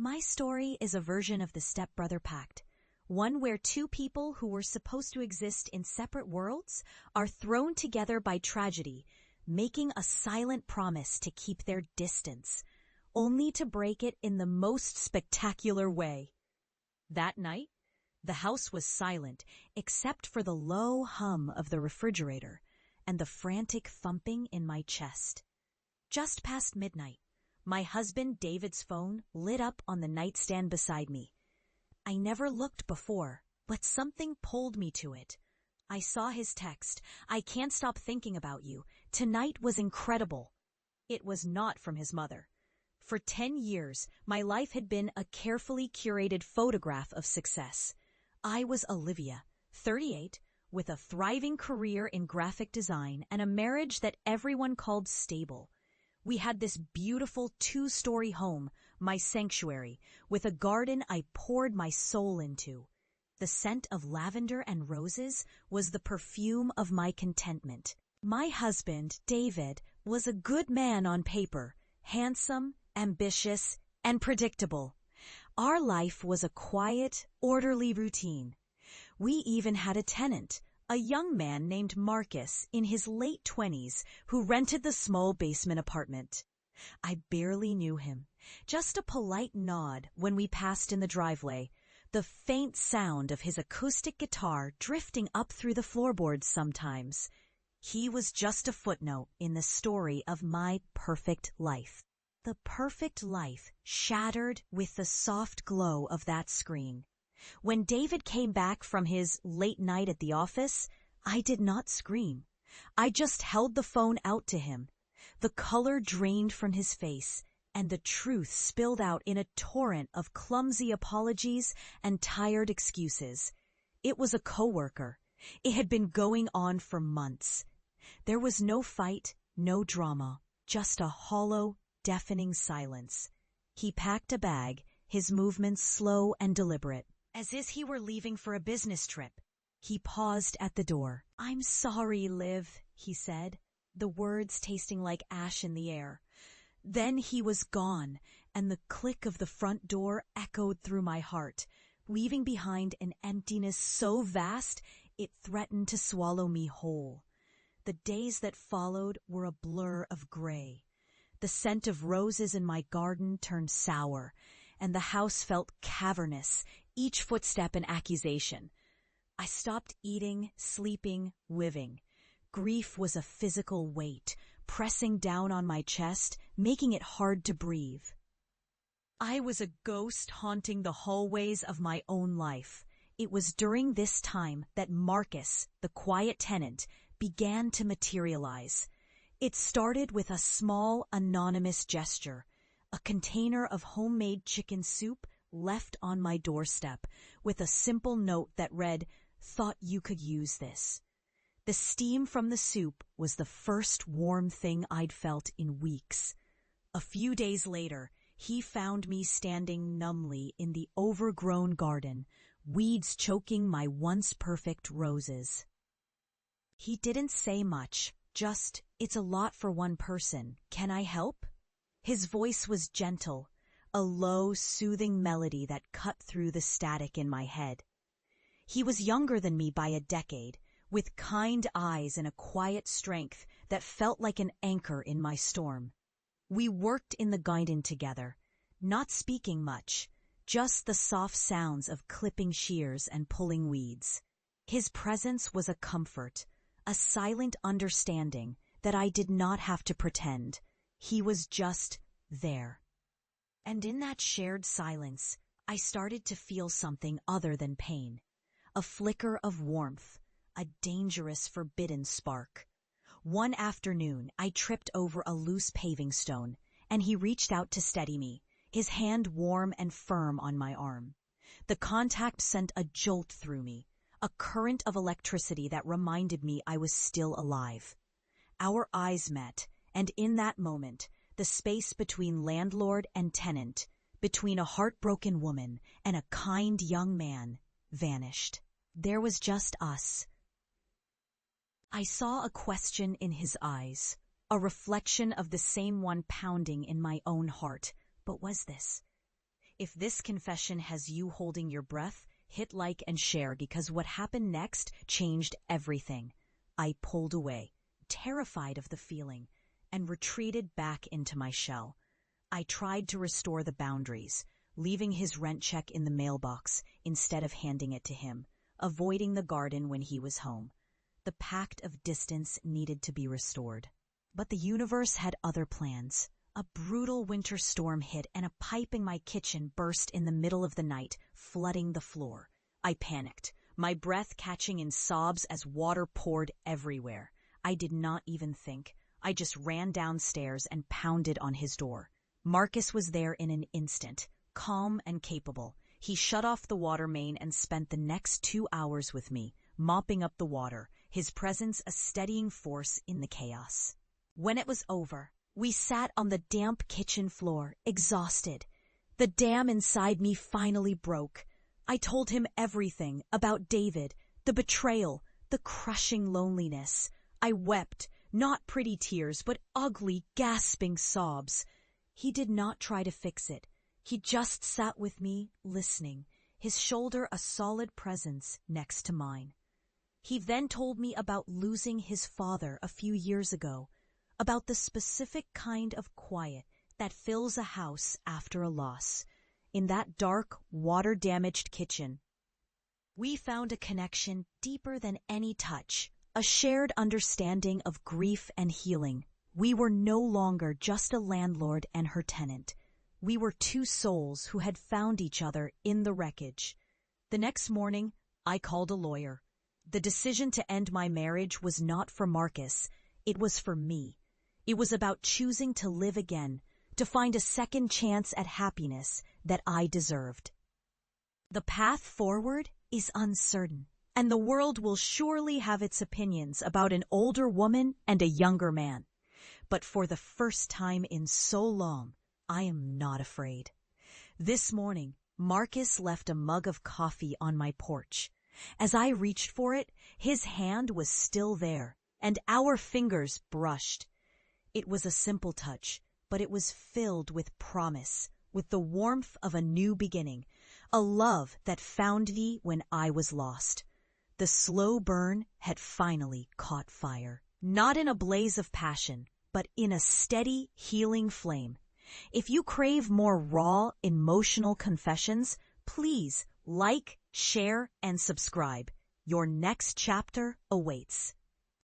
My story is a version of the stepbrother pact, one where two people who were supposed to exist in separate worlds are thrown together by tragedy, making a silent promise to keep their distance, only to break it in the most spectacular way. That night, the house was silent except for the low hum of the refrigerator and the frantic thumping in my chest. Just past midnight, my husband David's phone lit up on the nightstand beside me. I never looked before, but something pulled me to it. I saw his text, "I can't stop thinking about you. Tonight was incredible." It was not from his mother. For 10 years, my life had been a carefully curated photograph of success. I was Olivia, 38, with a thriving career in graphic design and a marriage that everyone called stable. We had this beautiful 2-story home, my sanctuary, with a garden I poured my soul into. The scent of lavender and roses was the perfume of my contentment. My husband, David, was a good man on paper, handsome, ambitious, and predictable. Our life was a quiet, orderly routine. We even had a tenant, a young man named Marcus in his late 20s who rented the small basement apartment. I barely knew him. Just a polite nod when we passed in the driveway, the faint sound of his acoustic guitar drifting up through the floorboards sometimes. He was just a footnote in the story of my perfect life. The perfect life shattered with the soft glow of that screen. When David came back from his late night at the office, I did not scream. I just held the phone out to him. The color drained from his face, and the truth spilled out in a torrent of clumsy apologies and tired excuses. It was a coworker. It had been going on for months. There was no fight, no drama, just a hollow, deafening silence. He packed a bag, his movements slow and deliberate, as if he were leaving for a business trip. He paused at the door. "I'm sorry, Liv," he said, the words tasting like ash in the air. Then he was gone, and the click of the front door echoed through my heart, leaving behind an emptiness so vast it threatened to swallow me whole. The days that followed were a blur of gray. The scent of roses in my garden turned sour, and the house felt cavernous, each footstep an accusation. I stopped eating, sleeping, living. Grief was a physical weight, pressing down on my chest, making it hard to breathe. I was a ghost haunting the hallways of my own life. It was during this time that Marcus, the quiet tenant, began to materialize. It started with a small, anonymous gesture, a container of homemade chicken soup left on my doorstep, with a simple note that read, "Thought you could use this." The steam from the soup was the first warm thing I'd felt in weeks. A few days later, he found me standing numbly in the overgrown garden, weeds choking my once perfect roses. He didn't say much, just, "It's a lot for one person. Can I help?" His voice was gentle, a low, soothing melody that cut through the static in my head. He was younger than me by a decade, with kind eyes and a quiet strength that felt like an anchor in my storm. We worked in the garden together, not speaking much, just the soft sounds of clipping shears and pulling weeds. His presence was a comfort, a silent understanding that I did not have to pretend. He was just there. And in that shared silence, I started to feel something other than pain. A flicker of warmth, a dangerous, forbidden spark. One afternoon, I tripped over a loose paving stone, and he reached out to steady me, his hand warm and firm on my arm. The contact sent a jolt through me, a current of electricity that reminded me I was still alive. Our eyes met, and in that moment, the space between landlord and tenant, between a heartbroken woman and a kind young man, vanished. There was just us. I saw a question in his eyes, a reflection of the same one pounding in my own heart. But was this? If this confession has you holding your breath, hit like and share because what happened next changed everything. I pulled away, terrified of the feeling, and retreated back into my shell. I tried to restore the boundaries, leaving his rent check in the mailbox instead of handing it to him, avoiding the garden when he was home. The pact of distance needed to be restored. But the universe had other plans. A brutal winter storm hit and a pipe in my kitchen burst in the middle of the night, flooding the floor. I panicked, my breath catching in sobs as water poured everywhere. I did not even think. I just ran downstairs and pounded on his door. Marcus was there in an instant, calm and capable. He shut off the water main and spent the next 2 hours with me, mopping up the water, his presence a steadying force in the chaos. When it was over, we sat on the damp kitchen floor, exhausted. The dam inside me finally broke. I told him everything about David, the betrayal, the crushing loneliness. I wept, not pretty tears, but ugly, gasping sobs. He did not try to fix it. He just sat with me, listening, his shoulder a solid presence next to mine. He then told me about losing his father a few years ago, about the specific kind of quiet that fills a house after a loss. In that dark, water-damaged kitchen, we found a connection deeper than any touch, a shared understanding of grief and healing. We were no longer just a landlord and her tenant. We were two souls who had found each other in the wreckage. The next morning, I called a lawyer. The decision to end my marriage was not for Marcus, it was for me. It was about choosing to live again, to find a second chance at happiness that I deserved. The path forward is uncertain, and the world will surely have its opinions about an older woman and a younger man. But for the first time in so long, I am not afraid. This morning, Marcus left a mug of coffee on my porch. As I reached for it, his hand was still there, and our fingers brushed. It was a simple touch, but it was filled with promise, with the warmth of a new beginning, a love that found me when I was lost. The slow burn had finally caught fire, not in a blaze of passion, but in a steady, healing flame. If you crave more raw, emotional confessions, please like, share, and subscribe. Your next chapter awaits.